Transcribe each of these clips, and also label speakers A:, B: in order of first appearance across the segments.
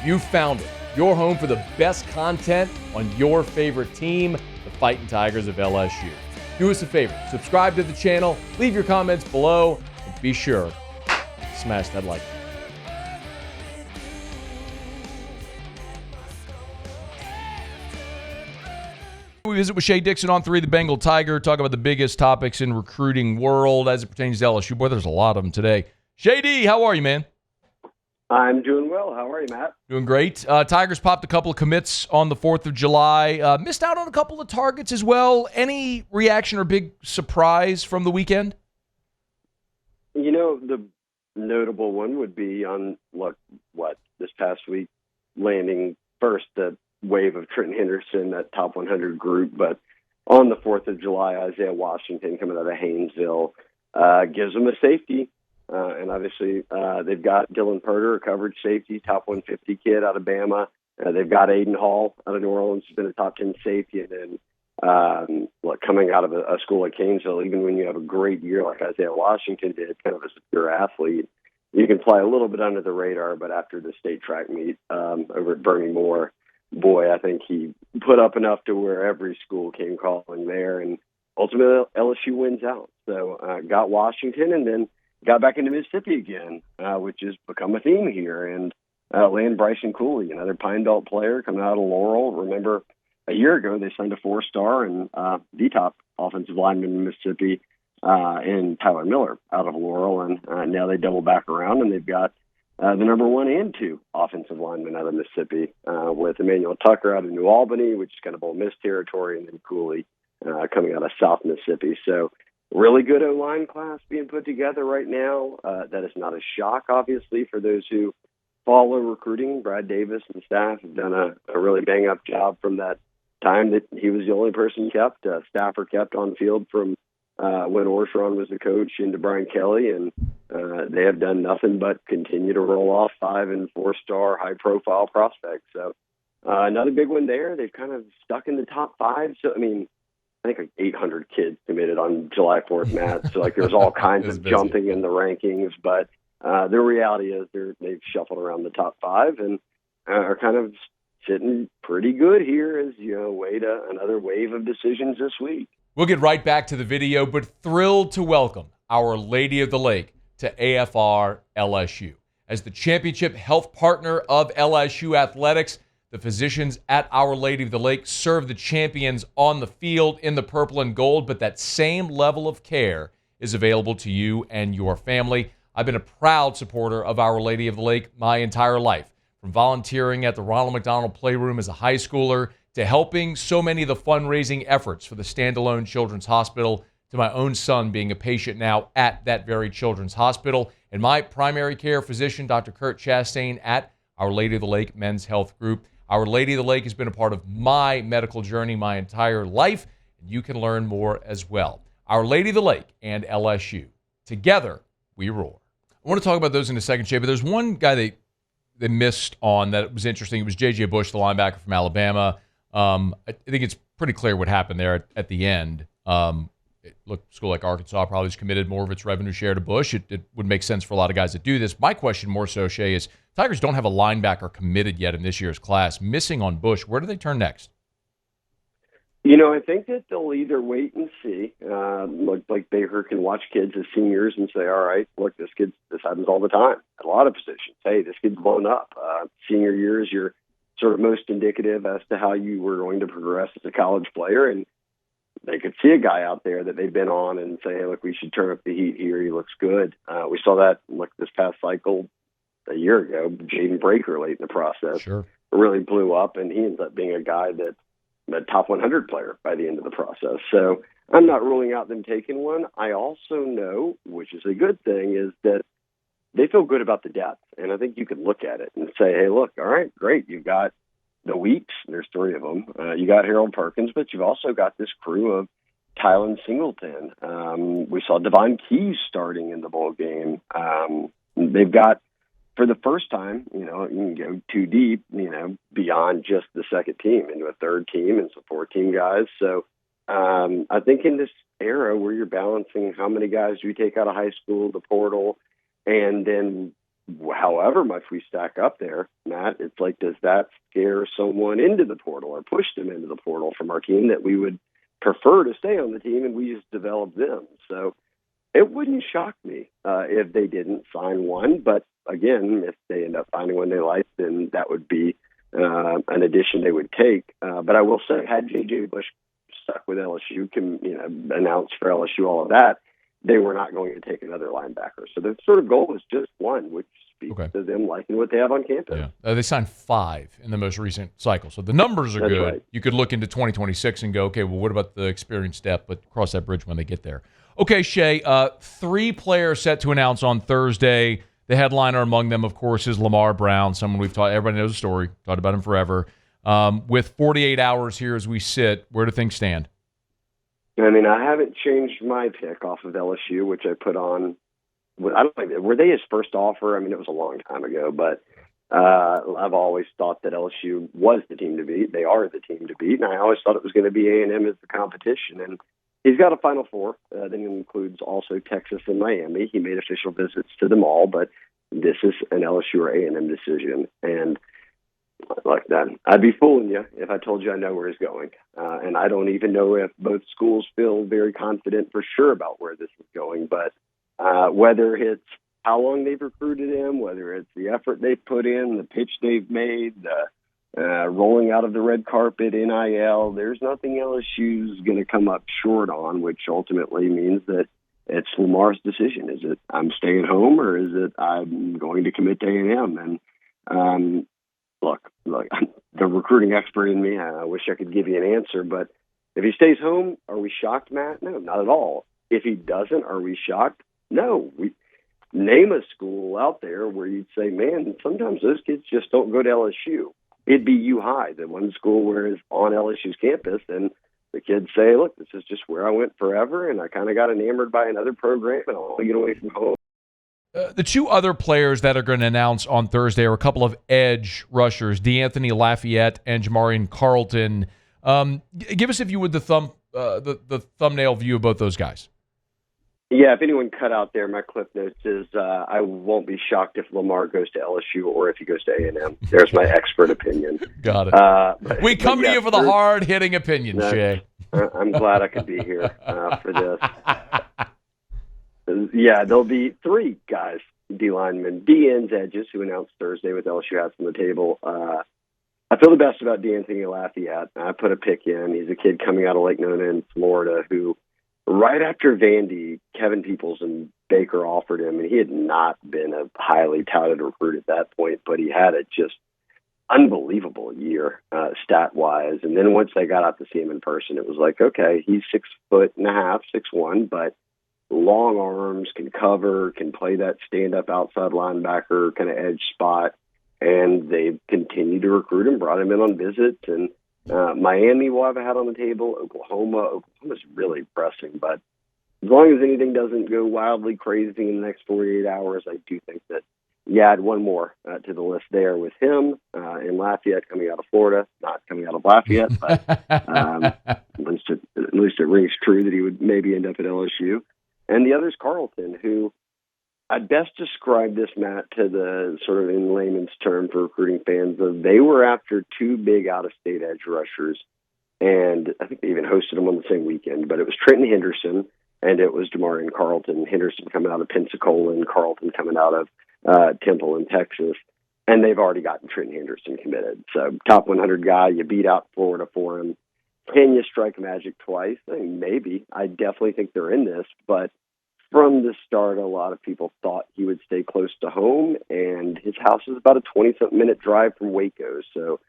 A: You found it. Your home for the best content on your favorite team, the Fighting Tigers of LSU. Do us a favor, subscribe to the channel, leave your comments below, and be sure to smash that like button. We visit with Shea Dixon on 3, the Bengal Tiger, talk about the biggest topics in recruiting world as it pertains to LSU. Boy, there's a lot of them today. Shea D, how are you, man?
B: I'm doing well. How are you, Matt?
A: Doing great. Tigers popped a couple of commits on the 4th of July. Missed out on a couple of targets as well. Any reaction or big surprise from the weekend?
B: You know, the notable one would be on, this past week, landing first the wave of Trenton Henderson, that top 100 group. But on the 4th of July, Isaiah Washington coming out of Haynesville gives them a safety. And obviously, they've got Dylan Purter, a coverage safety, top 150 kid out of Bama. They've got Aiden Hall out of New Orleans, who's been a top 10 safety. And then, coming out of a school like Haynesville, even when you have a great year like Isaiah Washington did, kind of as a pure athlete, you can fly a little bit under the radar. But after the state track meet over at Bernie Moore, boy, I think he put up enough to where every school came calling there. And ultimately, LSU wins out. So got Washington and then got back into Mississippi again, which has become a theme here. And land Bryson Cooley, another Pine Belt player coming out of Laurel. Remember, a year ago, they signed a 4-star and the top offensive lineman in Mississippi in Tyler Miller out of Laurel. And now they double back around, and they've got the number 1 and 2 offensive linemen out of Mississippi with Emmanuel Tucker out of New Albany, which is kind of Ole Miss territory, and then Cooley coming out of South Mississippi. So really good O-line class being put together right now. That is not a shock, obviously, for those who follow recruiting. Brad Davis and staff have done a really bang-up job from that time that he was the only person kept. Stafford kept on field from when Orgeron was the coach into Brian Kelly, and they have done nothing but continue to roll off 5- and 4-star high-profile prospects. So another big one there. They've kind of stuck in the top 5. So, I think 800 kids committed on July 4th, Matt. So, there's all kinds of jumping in the rankings. But the reality is they've shuffled around the top 5 and are kind of sitting pretty good here as, wait another wave of decisions this week.
A: We'll get right back to the video, but thrilled to welcome Our Lady of the Lake to AFR LSU. As the championship health partner of LSU athletics, the physicians at Our Lady of the Lake serve the champions on the field in the purple and gold, but that same level of care is available to you and your family. I've been a proud supporter of Our Lady of the Lake my entire life, from volunteering at the Ronald McDonald Playroom as a high schooler to helping so many of the fundraising efforts for the standalone Children's Hospital, to my own son being a patient now at that very Children's Hospital, and my primary care physician, Dr. Kurt Chastain, at Our Lady of the Lake Men's Health Group. Our Lady of the Lake has been a part of my medical journey my entire life, and you can learn more as well. Our Lady of the Lake and LSU. Together, we roar. I want to talk about those in a second, Shay, but there's one guy they missed on that was interesting. It was J.J. Bush, the linebacker from Alabama. I think it's pretty clear what happened there at the end. Look, a school like Arkansas probably has committed more of its revenue share to Bush. It would make sense for a lot of guys to do this. My question more so, Shea, is Tigers don't have a linebacker committed yet in this year's class. Missing on Bush, where do they turn next?
B: I think that they'll either wait and see. Like Baker can watch kids as seniors and say, all right, look, this happens all the time at a lot of positions. Hey, this kid's blown up. Senior year is your sort of most indicative as to how you were going to progress as a college player. And they could see a guy out there that they've been on and say, hey, look, we should turn up the heat here. He looks good. We saw that this past cycle a year ago. Jaden Breaker late in the process really blew up, and he ends up being a guy that's a top 100 player by the end of the process. So I'm not ruling out them taking one. I also know, which is a good thing, is that they feel good about the depth. And I think you can look at it and say, hey, look, all right, great. You've got the Weeks. There's 3 of them. You got Harold Perkins, but you've also got this crew of Tylen Singleton. We saw Devon Keys starting in the bowl game. They've got, for the first time, you can go too deep, beyond just the second team into a third team and some 4-team guys. So I think in this era where you're balancing how many guys do you take out of high school, the portal, and then However much we stack up there, Matt, it's like, does that scare someone into the portal or push them into the portal from our team that we would prefer to stay on the team and we just develop them? So it wouldn't shock me if they didn't sign one. But again, if they end up finding one they like, then that would be an addition they would take. But I will say, had J.J. Bush stuck with LSU, announced for LSU all of that, they were not going to take another linebacker. So their sort of goal was just one, which speaks to them liking what they have on campus.
A: Yeah. They signed 5 in the most recent cycle. So the numbers are
B: That's
A: good.
B: right.
A: You could look into 2026 and go, okay, well, what about the experience step? But cross that bridge when they get there. Okay, Shea, 3 players set to announce on Thursday. The headliner among them, of course, is Lamar Brown, someone we've taught. Everybody knows the story. Talked about him forever. With 48 hours here as we sit, where do things stand?
B: I mean, I haven't changed my pick off of LSU, which I put on. I don't think, were they his first offer? I mean, it was a long time ago, but I've always thought that LSU was the team to beat. They are the team to beat, and I always thought it was going to be A&M as the competition. And he's got a Final Four that includes also Texas and Miami. He made official visits to them all, but this is an LSU or A&M decision. And like that, I'd be fooling you if I told you I know where he's going. And I don't even know if both schools feel very confident for sure about where this is going. But whether it's how long they've recruited him, whether it's the effort they've put in, the pitch they've made, rolling out of the red carpet, NIL, there's nothing LSU's going to come up short on, which ultimately means that it's Lamar's decision. Is it I'm staying home or is it I'm going to commit to A&M? And look, the recruiting expert in me, I wish I could give you an answer, but if he stays home, are we shocked, Matt? No, not at all. If he doesn't, are we shocked? No. We name a school out there where you'd say, man, sometimes those kids just don't go to LSU. It'd be U High, the one school where it's on LSU's campus, and the kids say, look, this is just where I went forever, and I kind of got enamored by another program, and I want to get away from home.
A: The 2 other players that are going to announce on Thursday are a couple of edge rushers, DeAnthony Lafayette and Jamarian Carlton. Give us, if you would, the thumbnail view of both those guys.
B: Yeah, if anyone cut out there, my clip notes is I won't be shocked if Lamar goes to LSU or if he goes to A&M. There's my expert opinion.
A: Got it. We come to you for the hard-hitting opinion, Shea.
B: I'm glad I could be here for this. Yeah, there'll be 3 guys, D linemen, DNs, edges, who announced Thursday with LSU hats on the table. I feel the best about DeAnthony Lafayette. I put a pick in. He's a kid coming out of Lake Nona in Florida who, right after Vandy, Kevin Peoples and Baker offered him, and he had not been a highly touted recruit at that point, but he had a just unbelievable year stat-wise. And then once they got out to see him in person, it was like, okay, he's 6'5", 6'1", but long arms, can cover, can play that stand-up outside linebacker kind of edge spot, and they've continued to recruit him, brought him in on visits, and Miami will have a hat on the table. Oklahoma's really pressing, but as long as anything doesn't go wildly crazy in the next 48 hours, I do think that you add one more to the list there with him and Lafayette coming out of Florida, not coming out of Lafayette, but at least it rings true that he would maybe end up at LSU. And the other is Carlton, who I'd best describe this, Matt, to the sort of in layman's term for recruiting fans. They were after 2 big out-of-state edge rushers, and I think they even hosted them on the same weekend. But it was Trenton Henderson, and it was Jamarian Carlton. Henderson coming out of Pensacola, and Carlton coming out of Temple in Texas. And they've already gotten Trenton Henderson committed. So top 100 guy, you beat out Florida for him. Can you strike magic twice? I mean, maybe. I definitely think they're in this, but from the start, a lot of people thought he would stay close to home, and his house is about a 20-something minute drive from Waco. So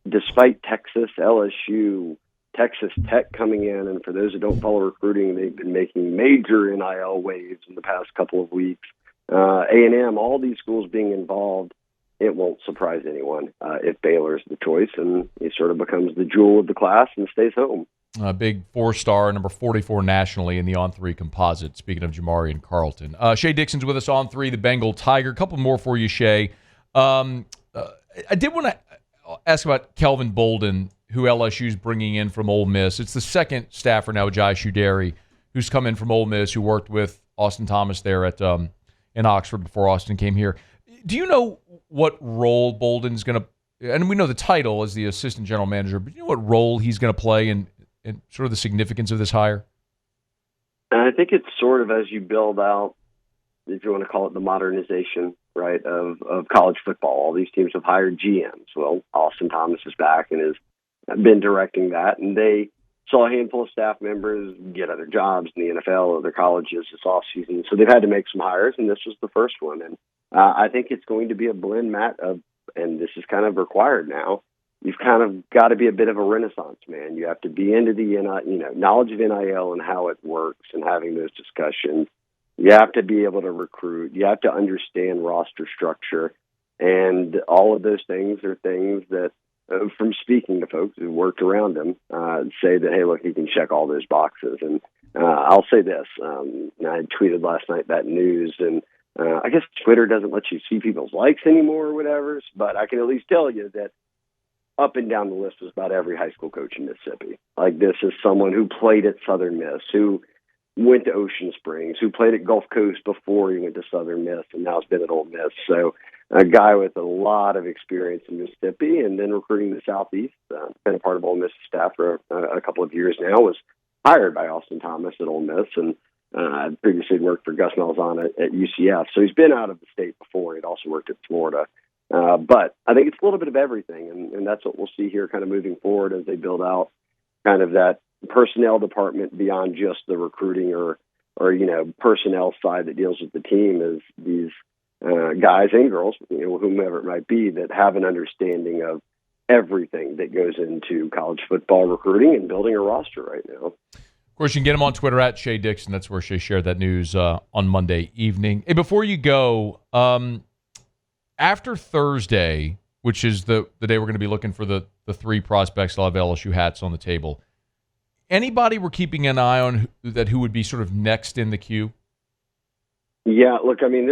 B: despite Texas, LSU, Texas Tech coming in, and for those who don't follow recruiting, they've been making major NIL waves in the past couple of weeks. A&M, all these schools being involved, it won't surprise anyone if Baylor's the choice, and he sort of becomes the jewel of the class and stays home.
A: A big 4-star, number 44 nationally in the on-3 composite, speaking of Jamarian Carlton. Shea Dixon's with us on 3, the Bengal Tiger. A couple more for you, Shea. I did want to ask about Kelvin Bolden, who LSU's bringing in from Ole Miss. It's the second staffer now, Jai Shuderi, who's come in from Ole Miss, who worked with Austin Thomas there at in Oxford before Austin came here. Do you know what role Bolden's going to? And we know the title as the assistant general manager, but do you know what role he's going to play in sort of the significance of this hire?
B: And I think it's sort of as you build out, if you want to call it the modernization, right, of college football. All these teams have hired GMs. Well, Austin Thomas is back and has been directing that, and they saw a handful of staff members get other jobs in the NFL or their colleges this offseason. So they've had to make some hires, and this was the first one. And I think it's going to be a blend, Matt, and this is kind of required now. You've kind of got to be a bit of a renaissance man. You have to be into the knowledge of NIL and how it works and having those discussions. You have to be able to recruit. You have to understand roster structure. And all of those things are things that, from speaking to folks who worked around him, say that, hey, look, he can check all those boxes. And I'll say this. I tweeted last night that news, and I guess Twitter doesn't let you see people's likes anymore or whatever, but I can at least tell you that up and down the list was about every high school coach in Mississippi. Like, this is someone who played at Southern Miss, who went to Ocean Springs, who played at Gulf Coast before he went to Southern Miss, and now has been at Ole Miss. So a guy with a lot of experience in Mississippi, and then recruiting the Southeast, been a part of Ole Miss staff for a couple of years now, was hired by Austin Thomas at Ole Miss, and previously worked for Gus Malzahn at UCF. So he's been out of the state before. He'd also worked at Florida. But I think it's a little bit of everything, and that's what we'll see here kind of moving forward as they build out kind of that personnel department beyond just the recruiting or personnel side that deals with the team, is these guys and girls, whomever it might be, that have an understanding of everything that goes into college football recruiting and building a roster right now.
A: Of course, you can get him on Twitter at Shea Dixon. That's where Shea shared that news on Monday evening. Hey, before you go, after Thursday, which is the day we're going to be looking for the three prospects that will have LSU hats on the table, anybody we're keeping an eye on who would be sort of next in the queue?
B: Yeah, look, I mean,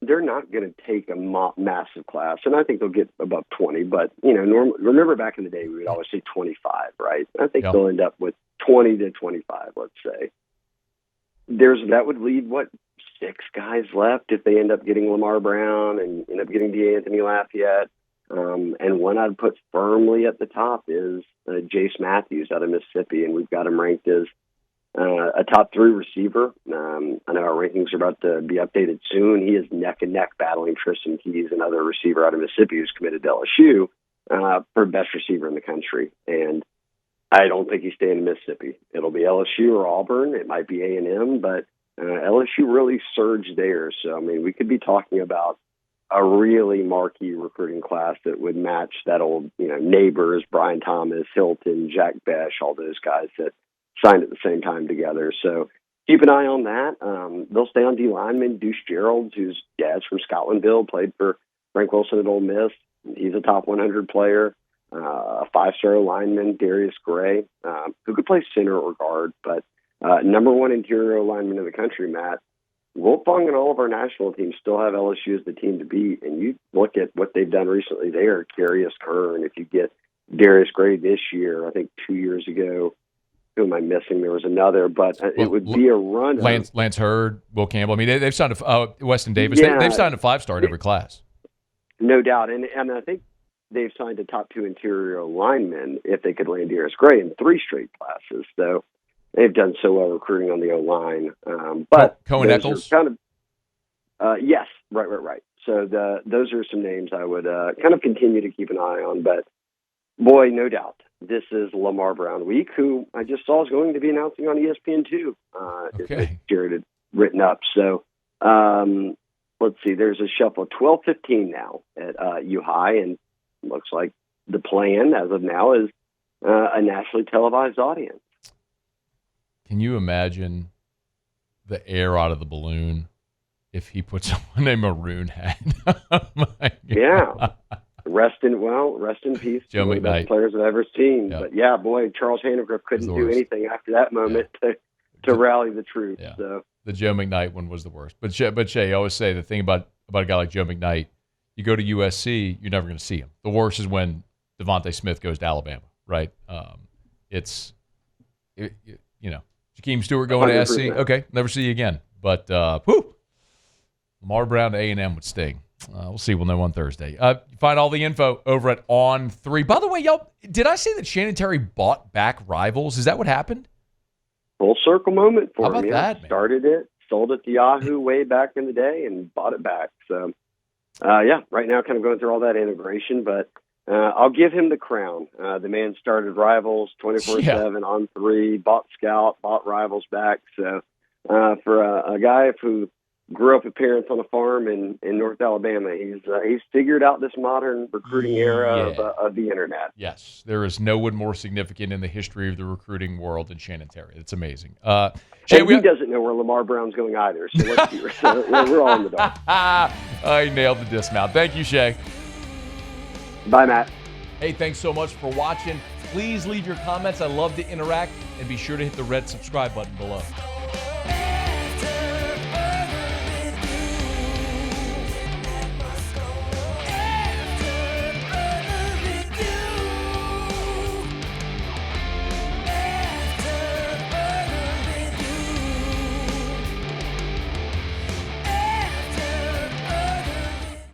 B: they're not going to take a massive class, and I think they'll get above 20. But remember back in the day, we would always say 25, right? I think they'll end up with 20 to 25, let's say. That would leave 6 guys left if they end up getting Lamar Brown and end up getting DeAnthony Lafayette. And one I'd put firmly at the top is Jace Matthews out of Mississippi, and we've got him ranked as a top 3 receiver. I know our rankings are about to be updated soon. He is neck and neck battling Tristan Keys, another receiver out of Mississippi who's committed to LSU, for best receiver in the country. And I don't think he's staying in Mississippi. It'll be LSU or Auburn. It might be A&M, but LSU really surged there. So, I mean, we could be talking about a really marquee recruiting class that would match that old, Neighbors, Brian Thomas, Hilton, Jack Besh, all those guys that signed at the same time together. So keep an eye on that. They'll stay on D lineman. Deuce Gerald, whose dad's from Scotlandville, played for Frank Wilson at Ole Miss. He's a top 100 player. A 5-star lineman, Darius Gray, who could play center or guard, but number 1 interior lineman in the country, Matt. Wolfong and all of our national teams still have LSU as the team to beat, and you look at what they've done recently there. Carius Kern, if you get Darius Gray this year, I think 2 years ago, who am I missing? There was another, but it would be a run.
A: Lance Hurd, Will Campbell. I mean, they've signed Weston Davis.
B: Yeah,
A: they've signed a 5-star in every class.
B: No doubt, and I think they've signed a top 2 interior lineman if they could land Darius Gray in 3 straight classes. So they've done so well recruiting on the O-line. But
A: Cohen Eccles?
B: Kind of, yes, right. So those are some names I would kind of continue to keep an eye on. But, boy, no doubt, this is Lamar Brown week, who I just saw is going to be announcing on ESPN2.
A: Okay.
B: Jared had written up. So let's see, there's a shuffle 12:15 now at U High, and looks like the plan as of now is a nationally televised audience.
A: Can you imagine the air out of the balloon if he puts on a maroon hat? Oh my God.
B: Yeah. Rest in peace.
A: Joe
B: One of the
A: McKnight.
B: best players I've ever seen.
A: Yep.
B: But yeah, boy, Charles Handegrift couldn't do anything after that moment to rally the troops.
A: Yeah.
B: So.
A: The Joe McKnight one was the worst. But Shea, I always say the thing about a guy like Joe McKnight, you go to USC, you're never going to see him. The worst is when Devontae Smith goes to Alabama, right? Jakeem Stewart going
B: 100%.
A: to SC, okay, never see you again. But Lamar Brown to A&M would sting. We'll see. We'll know on Thursday. You find all the info over at On3. By the way, y'all, did I say that Shannon Terry bought back Rivals? Is that what happened?
B: Full circle moment for
A: How about
B: him.
A: that, man?
B: Started it, sold it to Yahoo way back in the day, and bought it back. So, right now kind of going through all that integration, but I'll give him the crown. The man started Rivals 24/7 on 3, bought Scout, bought Rivals back. So for a guy who grew up with parents on a farm in North Alabama, he's figured out this modern recruiting era of the internet.
A: Yes, there is no one more significant in the history of the recruiting world than Shannon Terry. It's amazing.
B: Shea, he doesn't know where Lamar Brown's going either, so let's be we're all in the dark.
A: I nailed the dismount. Thank you, Shea.
B: Bye, Matt.
A: Hey, thanks so much for watching. Please leave your comments. I love to interact, and be sure to hit the red subscribe button below.